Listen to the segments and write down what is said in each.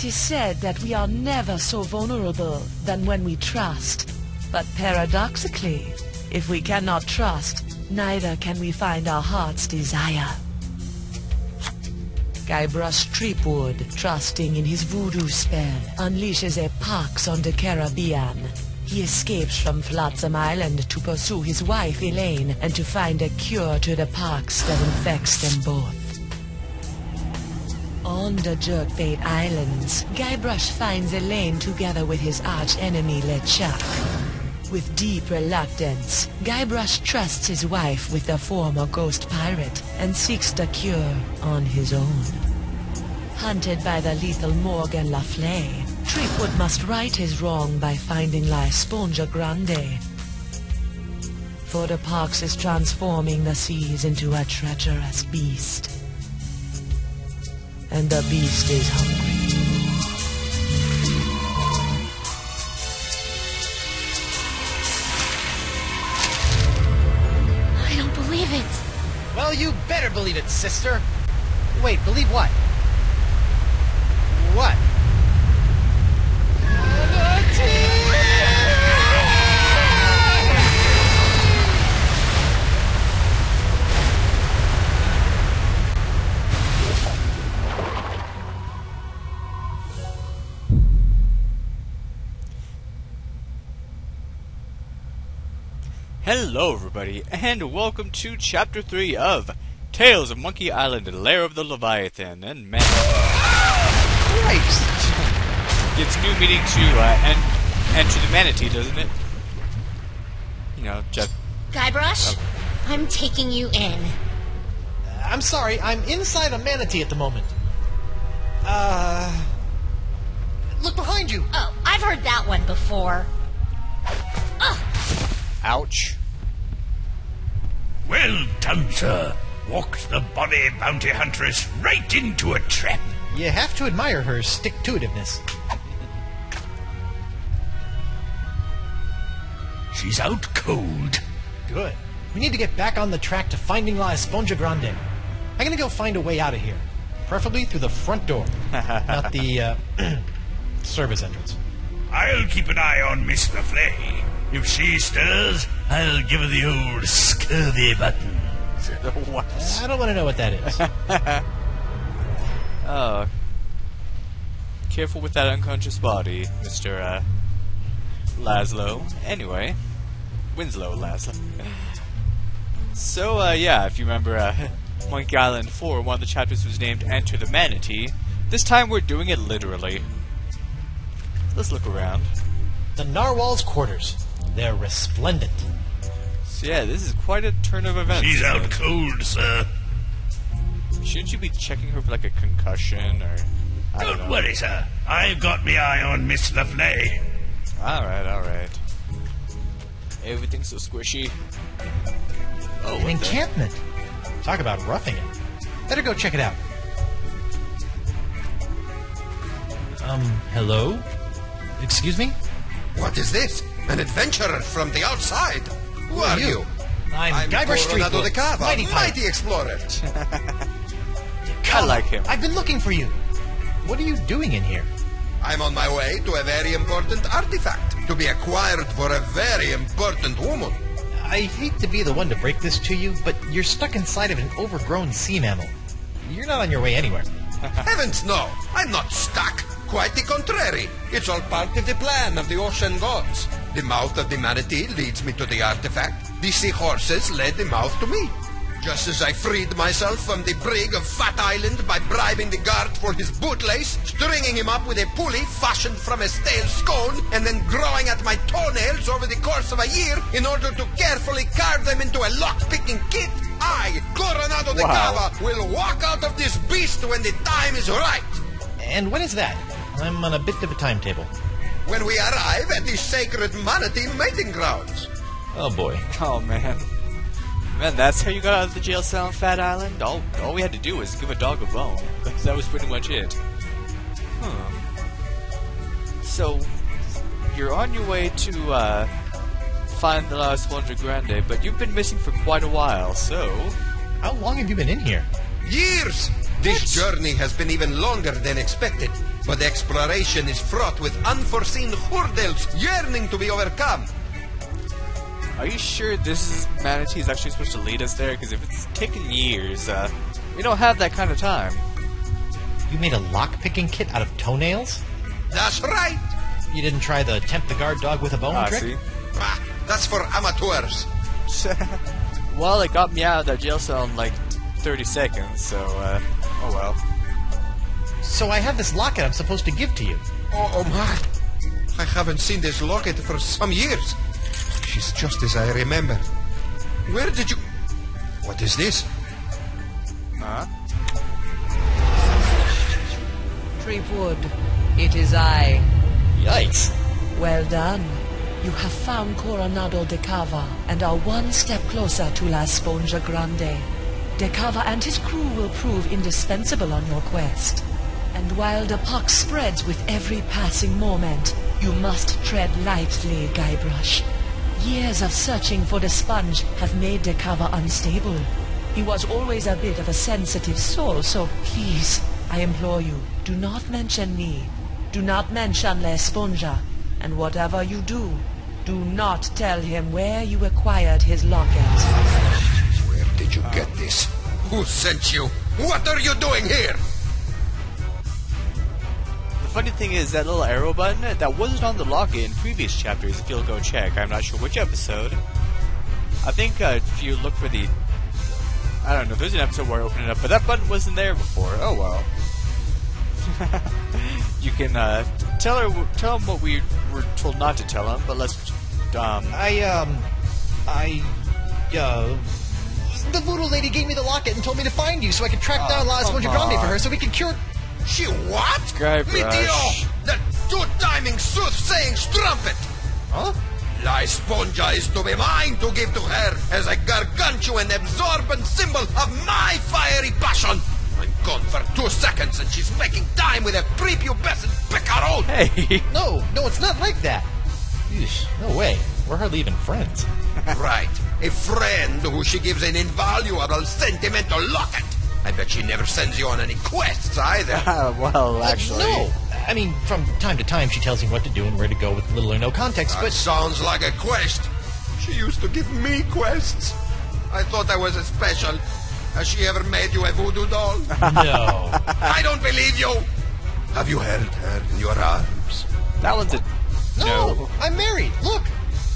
It is said that we are never so vulnerable than when we trust. But paradoxically, if we cannot trust, neither can we find our heart's desire. Guybrush Threepwood, trusting in his voodoo spell, unleashes a pox on the Caribbean. He escapes from Flotsam Island to pursue his wife Elaine and to find a cure to the pox that infects them both. On the Jerkbait Islands, Guybrush finds Elaine together with his arch-enemy LeChuck. With deep reluctance, Guybrush trusts his wife with the former ghost pirate and seeks the cure on his own. Hunted by the lethal Morgan Le Fay, Threepwood must right his wrong by finding La Esponja Grande. For the pox is transforming the seas into a treacherous beast. And the beast is hungry. I don't believe it. Well, you better believe it, sister. Wait, believe what? What? Hello everybody, and welcome to Chapter 3 of Tales of Monkey Island and Lair of the Leviathan. And man, Christ! It's new meaning to enter the manatee, doesn't it? You know, just... Guybrush, I'm taking you in. I'm sorry, I'm inside a manatee at the moment. Look behind you! Oh, I've heard that one before. Ugh! Ouch. Well done, sir. Walked the bonny bounty huntress right into a trap. You have to admire her stick-to-itiveness. She's out cold. Good. We need to get back on the track to finding La Esponja Grande. I'm gonna go find a way out of here. Preferably through the front door. Not the, service entrance. I'll keep an eye on Miss Le Fay. If she stirs, I'll give her the old scurvy buttons. What? I don't want to know what that is. Oh. Careful with that unconscious body, Mr. Laszlo. Anyway. Winslow Laszlo. So, yeah, if you remember, Monkey Island 4, one of the chapters was named Enter the Manatee. This time we're doing it literally. Let's look around. The Narwhal's quarters. They're resplendent. So yeah, this is quite a turn of events. She's out cold, sir. Shouldn't you be checking her for like a concussion or... I don't know. worry, sir. I've got my eye on Miss Le Fay. Alright, alright. Everything's so squishy. Oh, An encampment. Talk about roughing it. Better go check it out. Hello? Excuse me? What is this? An adventurer from the outside? Who are you? I'm Guybrush Coronado Threepwood, the mighty pirate. mighty explorer. I like him. I've been looking for you. What are you doing in here? I'm on my way to a very important artifact to be acquired for a very important woman. I hate to be the one to break this to you, but you're stuck inside of an overgrown sea mammal. You're not on your way anywhere. Heavens no, I'm not stuck. Quite the contrary. It's all part of the plan of the ocean gods. The mouth of the manatee leads me to the artifact. The seahorses led the mouth to me. Just as I freed myself from the brig of Fat Island by bribing the guard for his bootlace, stringing him up with a pulley fashioned from a stale scone, and then growing at my toenails over the course of a year in order to carefully carve them into a lock-picking kit, I, Coronado the Cava, will walk out of this beast when the time is right. And when is that? I'm on a bit of a timetable. When we arrive at the sacred manatee mating grounds. Oh boy. Oh man. Man, that's how you got out of the jail cell on Fat Island? All we had to do was give a dog a bone. That was pretty much it. Huh. So, you're on your way to, find the La Esponja Grande, but you've been missing for quite a while, so... How long have you been in here? Years! This journey has been even longer than expected. but exploration is fraught with unforeseen hurdles yearning to be overcome. Are you sure Manatee is actually supposed to lead us there? Because if it's taken years, we don't have that kind of time. You made a lock-picking kit out of toenails? That's right. You didn't try the tempt the guard dog with a bone trick? See? Ah, that's for amateurs. Well, it got me out of that jail cell in like 30 seconds, so, oh well. So I have this locket I'm supposed to give to you. Oh my. I haven't seen this locket for some years. She's just as I remember. Where did you... What is this? Huh? Tripwood, it is I. Yikes. Well done. You have found Coronado de Cava and are one step closer to La Sponja Grande. De Cava and his crew will prove indispensable on your quest. And while the pox spreads with every passing moment, you must tread lightly, Guybrush. Years of searching for the sponge have made De Cava unstable. He was always a bit of a sensitive soul, so please, I implore you, do not mention me. Do not mention La Sponja. And whatever you do, do not tell him where you acquired his locket. Where did you get this? Who sent you? What are you doing here? The funny thing is, that little arrow button, that wasn't on the locket in previous chapters, if you'll go check. I'm not sure which episode. I think if you look for the... I don't know, there's an episode where I opened it up, but that button wasn't there before. Oh well. You can tell him what we were told not to tell him, but let's... The voodoo lady gave me the locket and told me to find you so I could track down La Sponja Grande for her so we could cure... She what? Guybrush. Meteor! That two-timing soothsaying strumpet! Huh? La Sponja is to be mine to give to her as a gargantuan absorbent symbol of my fiery passion! I'm gone for 2 seconds and she's making time with a prepubescent picarone! Hey! No, it's not like that. Eesh, no way. We're hardly even friends. Right. A friend who she gives an invaluable sentimental locket. I bet she never sends you on any quests either. Well, actually... No! I mean, from time to time she tells me what to do and where to go with little or no context, That but... sounds like a quest. She used to give me quests. I thought I was a special. Has she ever made you a voodoo doll? No. I don't believe you. Have you held her in your arms? That one's a... No! I'm married! Look!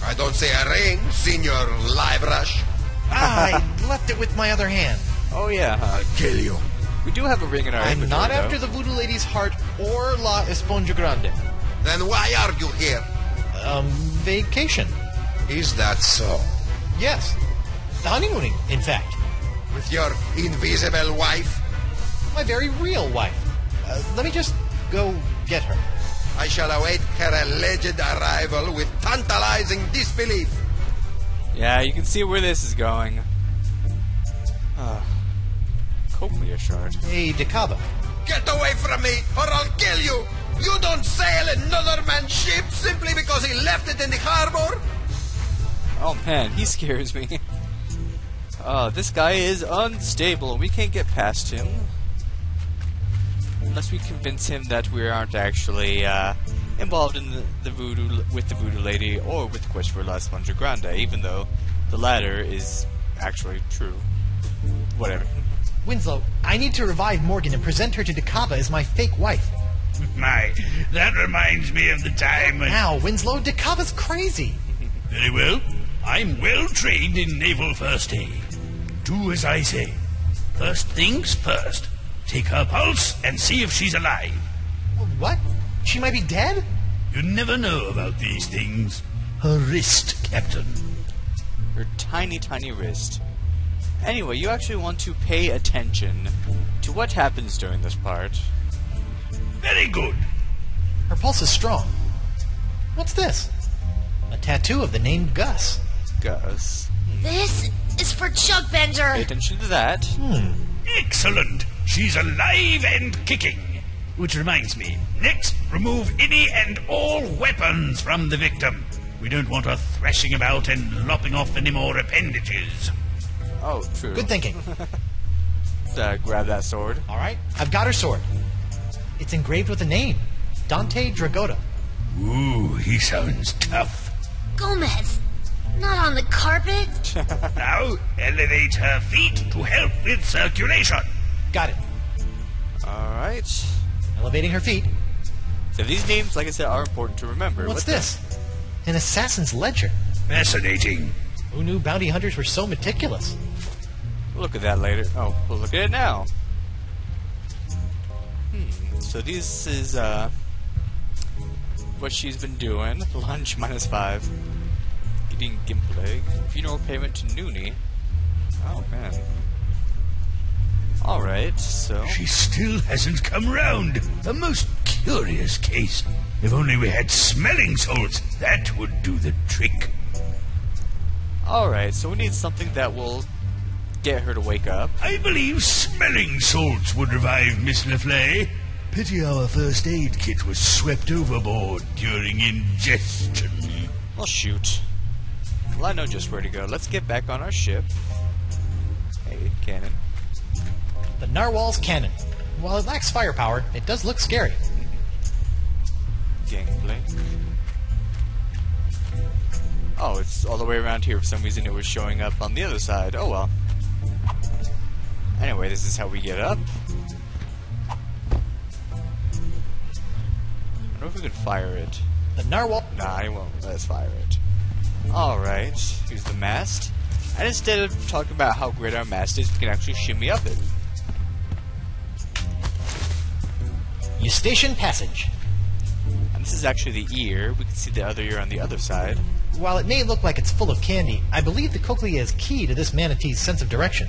I don't see a ring, Senior Guybrush. I left it with my other hand. Oh yeah, huh? I'll kill you. We do have a ring in our I'm inventory, not though. after the voodoo lady's heart or La Esponja Grande. Then why are you here? Vacation. Is that so? Yes. Honeymooning, in fact. With your invisible wife? My very real wife. Let me just go get her. I shall await her alleged arrival with tantalizing disbelief. Yeah, you can see where this is going. Cochlea shard. Hey, De Cava. Get away from me, or I'll kill you! You don't sail another man's ship simply because he left it in the harbor? Oh man, he scares me. This guy is unstable. We can't get past him. Unless we convince him that we aren't actually involved in the voodoo lady or with the quest for La Sponja Grande, even though the latter is actually true. Whatever. Winslow, I need to revive Morgan and present her to De Cava as my fake wife. My, that reminds me of the time when... Now, Winslow, De Cava's crazy. Very well. I'm well trained in naval first aid. Do as I say. First things first. Take her pulse and see if she's alive. What? She might be dead? You never know about these things. Her wrist, Captain. Her tiny, tiny wrist. Anyway, you actually want to pay attention to what happens during this part. Very good. Her pulse is strong. What's this? A tattoo of the name Gus. Gus. This is for Chuck Pay Bender. attention to that. Excellent. She's alive and kicking. Which reminds me, next, remove any and all weapons from the victim. We don't want her thrashing about and lopping off any more appendages. Oh, true. Good thinking. Grab that sword. All right, I've got her sword. It's engraved with a name. Dante Dragotta. Ooh, he sounds tough. Gomez, not on the carpet. Now, elevate her feet to help with circulation. Got it. Alright. Elevating her feet. So these names, like I said, are important to remember. What's this? An assassin's ledger. Fascinating. Who knew bounty hunters were so meticulous? We'll look at that later. Oh, we'll look at it now. So this is, what she's been doing. Lunch -5. Getting Gimpleg. Funeral payment to Noonie. Oh, man. Alright, so... She still hasn't come round. A most curious case. If only we had smelling salts, that would do the trick. Alright, so we need something that will get her to wake up. I believe smelling salts would revive Miss LeFlay. Pity our first aid kit was swept overboard during ingestion. Well, shoot. Well, I know just where to go. Let's get back on our ship. Hey, cannon. The Narwhal's cannon. While it lacks firepower, it does look scary. Gangplank. Oh, it's all the way around here. For some reason it was showing up on the other side. Oh well. Anyway, this is how we get up. I wonder if we can fire it. The Narwhal... Nah, I won't. Let's fire it. Alright, here's the mast. And instead of talking about how great our mast is, we can actually shimmy up it. Eustachian Passage. And this is actually the ear. We can see the other ear on the other side. While it may look like it's full of candy, I believe the cochlea is key to this manatee's sense of direction.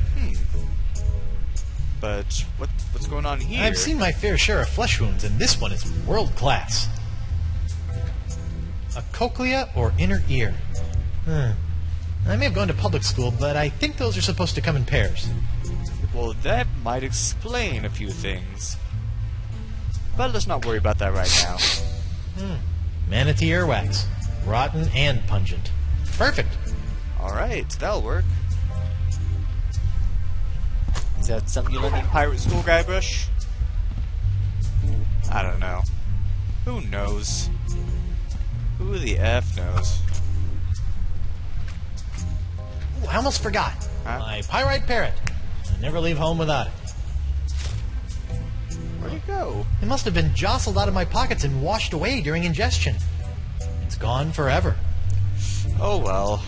But what's going on here? I've seen my fair share of flesh wounds, and this one is world class. A cochlea or inner ear. I may have gone to public school, but I think those are supposed to come in pairs. Well, that might explain a few things. But let's not worry about that right now. Manatee earwax. Rotten and pungent. Perfect. Alright, that'll work. Is that something you learned in pirate school, Guybrush? I don't know. Who knows? Who the F knows? Ooh, I almost forgot. Huh? My pyrite parrot. I never leave home without it. Where'd it go? It must have been jostled out of my pockets and washed away during ingestion. It's gone forever. Oh well.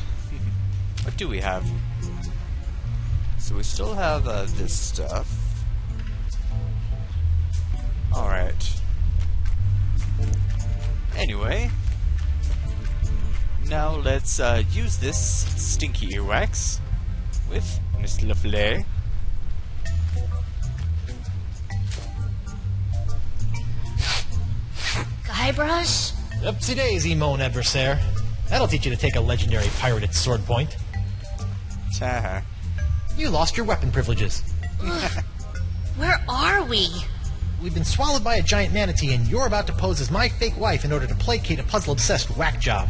What do we have? So we still have this stuff. Alright. Anyway. Now let's use this stinky earwax with Miss LeFlay. Guybrush? Upsy daisy, mon adversaire. That'll teach you to take a legendary pirate at sword point. Ta. You lost your weapon privileges. Where are we? We've been swallowed by a giant manatee, and you're about to pose as my fake wife in order to placate a puzzle-obsessed whack job.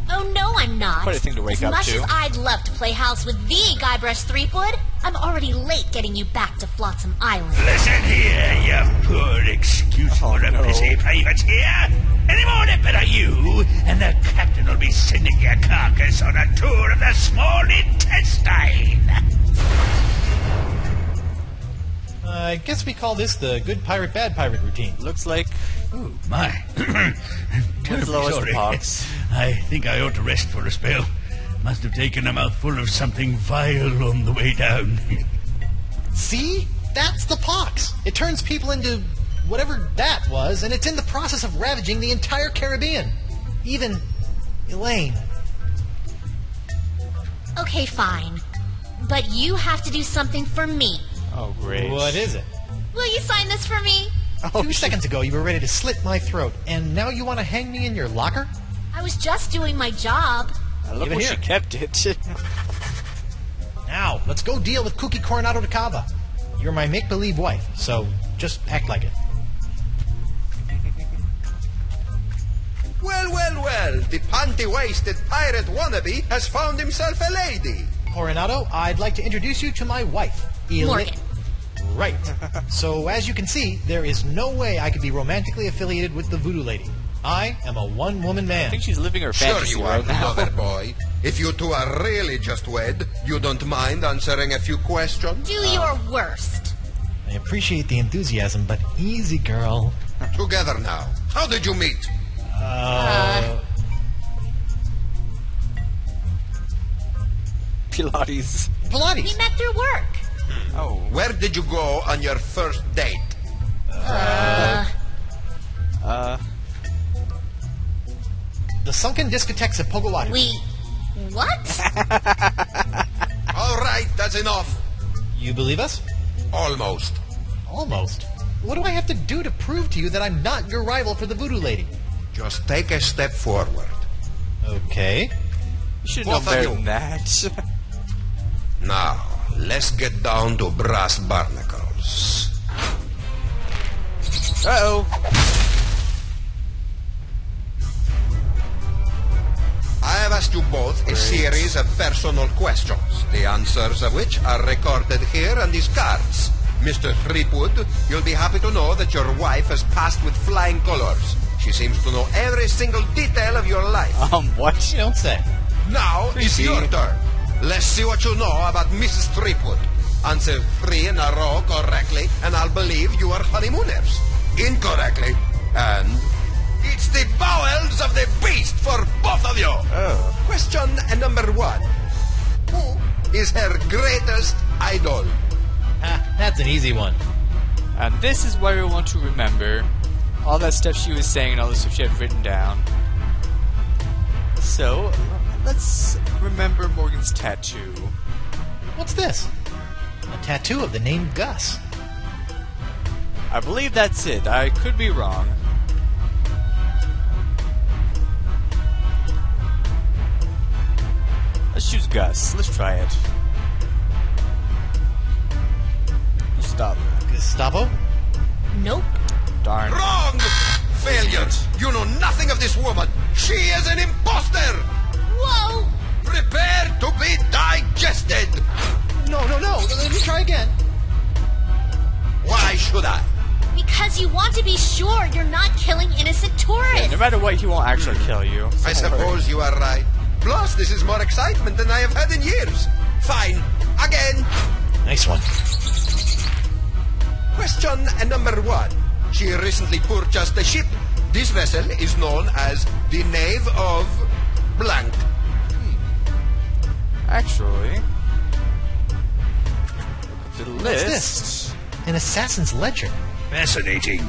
Oh no, I'm not. Quite a thing to wake up As much to. as I'd love to play house with the Guybrush Threepwood, I'm already late getting you back to Flotsam Island. Listen here, you poor excuse for a busy privateer. Any more nipper are you, and the captain will be sending your carcass on a tour of the small intestine. I guess we call this the good pirate, bad pirate routine. Looks like Oh, my. Terribly Lois sorry. Pox. I think I ought to rest for a spell. Must have taken a mouthful of something vile on the way down. See? That's the pox. It turns people into whatever that was, and it's in the process of ravaging the entire Caribbean. Even Elaine. Okay, fine. But you have to do something for me. oh great. What is it? Will you sign this for me? Oh, 2 seconds ago, you were ready to slit my throat, and now you want to hang me in your locker? I was just doing my job. Look Give it where she here. kept it. Now, let's go deal with Cookie Coronado de Cava. You're my make-believe wife, so just act like it. Well, well, well, the panty-waisted pirate wannabe has found himself a lady. Coronado, I'd like to introduce you to my wife, Morgan. Right. So, as you can see, there is no way I could be romantically affiliated with the voodoo lady. I am a one-woman I man. think she's living her Sure fantasy you are, right now. lover boy. If you two are really just wed, you don't mind answering a few questions? Do your worst. I appreciate the enthusiasm, but easy, girl. Together now. How did you meet? Pilates. We Pilates. met through work. Oh. Where did you go on your first date? The sunken discotheques at Pogawadu. What? All right, that's enough. You believe us? Almost. Almost. What do I have to do to prove to you that I'm not your rival for the voodoo lady? Just take a step forward. Okay. You should know Both of better you. than that. Now, let's get down to brass barnacles. Uh-oh. I have asked you both a series of personal questions, the answers of which are recorded here on these cards. Mr. Threepwood, you'll be happy to know that your wife has passed with flying colors. She seems to know every single detail of your life. What? You don't say. Now it's your turn. Let's see what you know about Mrs. Threepwood. Answer 3 in a row correctly, and I'll believe you are honeymooners. Incorrectly, and it's the bowels of the beast for both of you. Oh. Question number 1. Who is her greatest idol? Ah, that's an easy one. And this is why we want to remember all that stuff she was saying and all the stuff she had written down. So, let's remember Morgan's tattoo. What's this? A tattoo of the name Gus. I believe that's it. I could be wrong. Let's choose Gus. Let's try it. Gustavo. Gestapo? Nope. Darn. Wrong! Failure! You know nothing of this woman. She is an imposter! Whoa! Prepare to be digested! No. Let me try again. Why should I? Because you want to be sure you're not killing innocent tourists. No matter what, he won't actually kill you. I suppose you are right. Plus, this is more excitement than I have had in years. Fine. Again. Nice one. Question number 1. She recently purchased a ship. This vessel is known as the Knave of Blank. Actually, the What's list. this? An assassin's ledger. Fascinating.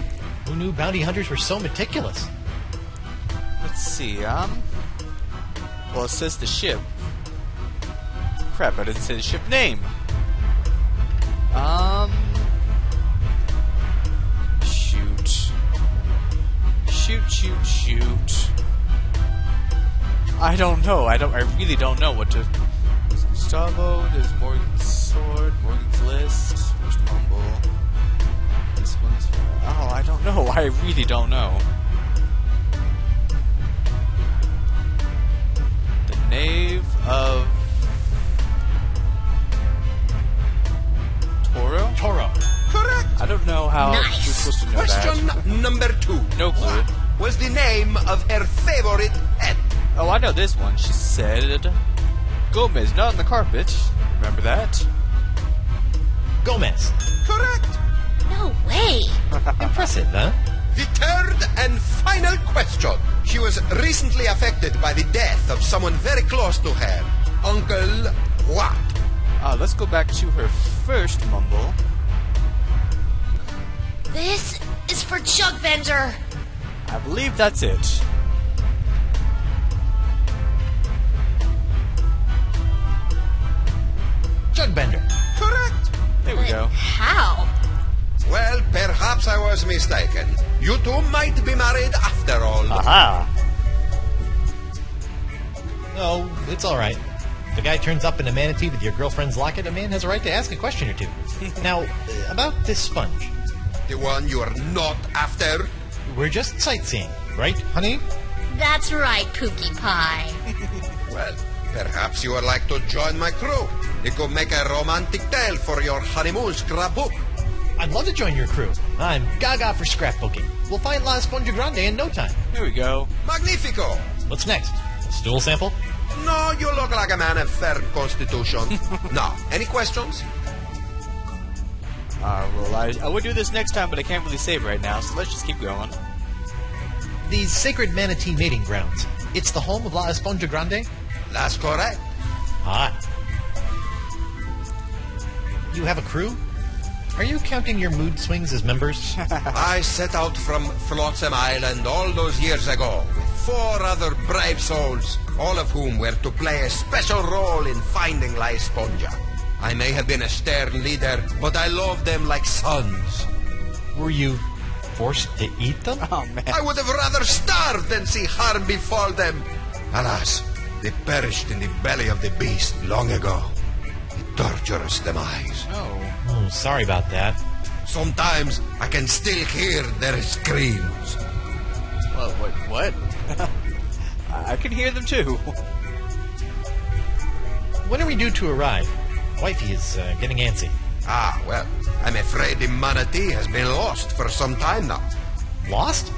Who knew bounty hunters were so meticulous? Let's see. Well, it says the ship. Crap! I didn't say the ship name. Shoot. I don't know. I really don't know what to. There's Gustavo. There's Morgan's sword. Morgan's list. First mumble. This one's. Oh, I don't know. I really don't know. The Knave of Toro. Toro. Correct. I don't know how Nice. you're supposed to know Question that. number 2. No clue. What was the name of her favorite pet? Oh, I know this one. She said Gomez, not on the carpet. Remember that? Gomez. Correct. No way. Impressive, huh? The third and final question. She was recently affected by the death of someone very close to her. Uncle what? Let's go back to her first mumble. This is for Chugbender. I believe that's it. Jugbender. Correct. There we go. How? Well, perhaps I was mistaken. You two might be married after all. Aha! Oh, it's all right. If the guy turns up in a manatee with your girlfriend's locket, a man has a right to ask a question or two. Now, about this sponge. The one you are not after? We're just sightseeing, right, honey? That's right, Pookie Pie. Well, perhaps you would like to join my crew. It could make a romantic tale for your honeymoon scrapbook. I'd love to join your crew. I'm gaga for scrapbooking. We'll find La Esponja Grande in no time. Here we go. Magnifico! What's next? A stool sample? No, you look like a man of fair constitution. Now, any questions? Well, I would do this next time, but I can't really save right now, so let's just keep going. These sacred manatee mating grounds. It's the home of La Esponja Grande? That's correct. Ah. You have a crew? Are you counting your mood swings as members? I set out from Flotsam Island all those years ago with 4 other brave souls, all of whom were to play a special role in finding La Esponja. I may have been a stern leader, but I loved them like sons. Were you forced to eat them? Oh, man. I would have rather starved than see harm befall them. Alas, they perished in the belly of the beast long ago. A torturous demise. Oh, sorry about that. Sometimes I can still hear their screams. Well, what? I can hear them too. When are we due to arrive? Wifey is getting antsy. Ah, well, I'm afraid the manatee has been lost for some time now. Lost?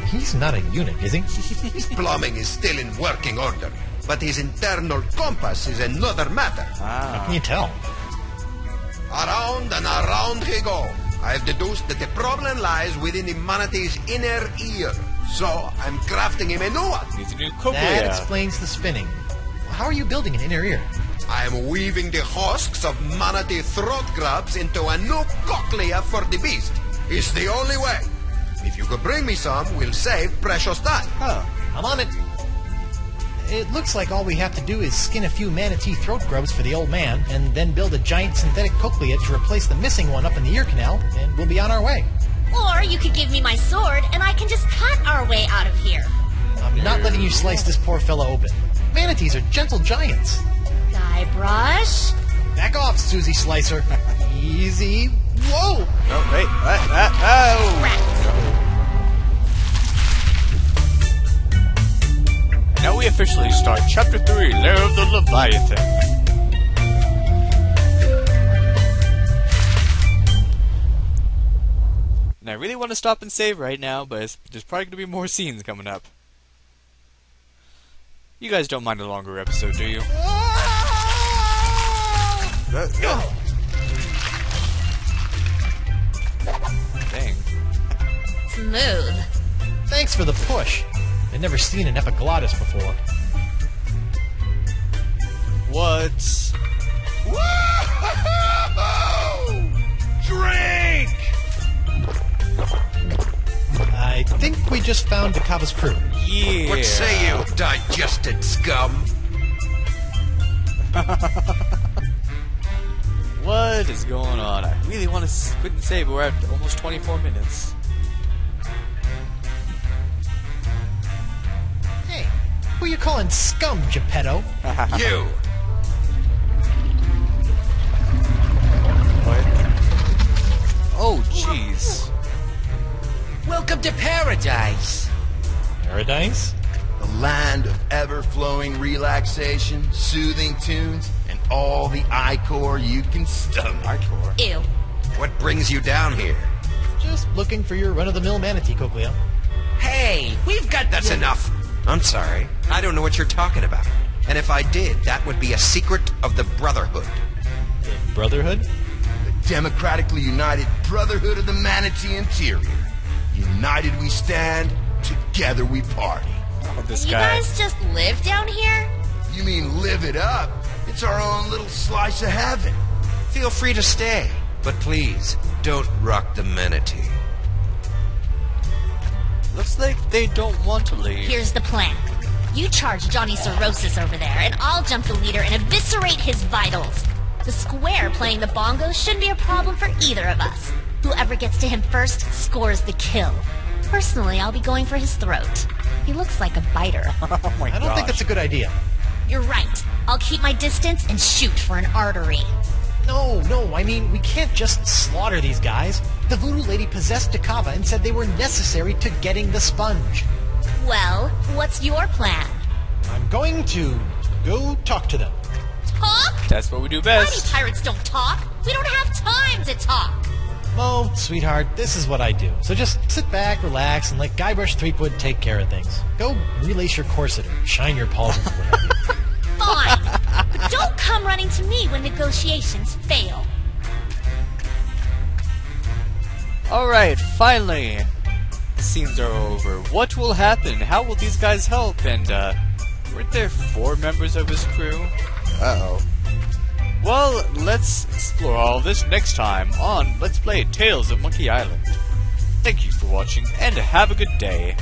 He's not a eunuch, is he? His plumbing is still in working order, but his internal compass is another matter. How can you tell? Around and around he go. I've deduced that the problem lies within the manatee's inner ear. So I'm crafting him a new one. Needs a new That cochlea. explains the spinning. How are you building an inner ear? I am weaving the husks of manatee throat grubs into a new cochlea for the beast. It's the only way. If you could bring me some, we'll save precious time. Huh. I'm on it. It looks like all we have to do is skin a few manatee throat grubs for the old man, and then build a giant synthetic cochlea to replace the missing one up in the ear canal, and we'll be on our way. Or you could give me my sword, and I can just cut our way out of here. I'm not letting you slice this poor fella open. Manatees are gentle giants. Guybrush? Back off, Susie Slicer. Easy. Whoa! Oh, wait. Oh! Rat. Now we officially start Chapter 3, Lair of the Leviathan. And I really want to stop and save right now, but there's probably going to be more scenes coming up. You guys don't mind a longer episode, do you? Dang. Smooth. Thanks for the push. I've never seen an epiglottis before. What? Drink! I think we just found Dakava's crew. Yeah. What say you, digested scum? What is going on? I really want to quit and save, but we're at almost 24 minutes. Hey, who you calling scum, Geppetto? You! What? Oh, jeez. Welcome to paradise. Paradise? The land of ever-flowing relaxation, soothing tunes, and all the ichor you can stomach. Ew. What brings you down here? Just looking for your run-of-the-mill manatee cochlea. Hey, we've got... That's enough. I'm sorry. I don't know what you're talking about. And if I did, that would be a secret of the Brotherhood. The Brotherhood? The democratically united brotherhood of the manatee interior. United we stand, together we party. Oh, this You guy. guys just live down here? You mean live it up? It's our own little slice of heaven. Feel free to stay, but please, don't rock the manatee. Looks like they don't want to leave. Here's the plan. You charge Johnny Cirrhosis over there, and I'll jump the leader and eviscerate his vitals. The square playing the bongos shouldn't be a problem for either of us. Whoever gets to him first scores the kill. Personally, I'll be going for his throat. He looks like a biter. Oh my I don't think that's a good idea. You're right. I'll keep my distance and shoot for an artery. No, I mean, we can't just slaughter these guys. The voodoo lady possessed Dakava and said they were necessary to getting the sponge. Well, what's your plan? I'm going to go talk to them. Talk? That's what we do Mighty best. pirates don't talk. We don't have time to talk. Oh, sweetheart, this is what I do. So just sit back, relax, and let Guybrush Threepwood take care of things. Go relace your corset or shine your pauldrons, what have you. Fine. But don't come running to me when negotiations fail. Alright, finally! The scenes are over. What will happen? How will these guys help? And, weren't there 4 members of his crew? Uh-oh. Well, let's explore all this next time on Let's Play Tales of Monkey Island. Thank you for watching, and have a good day.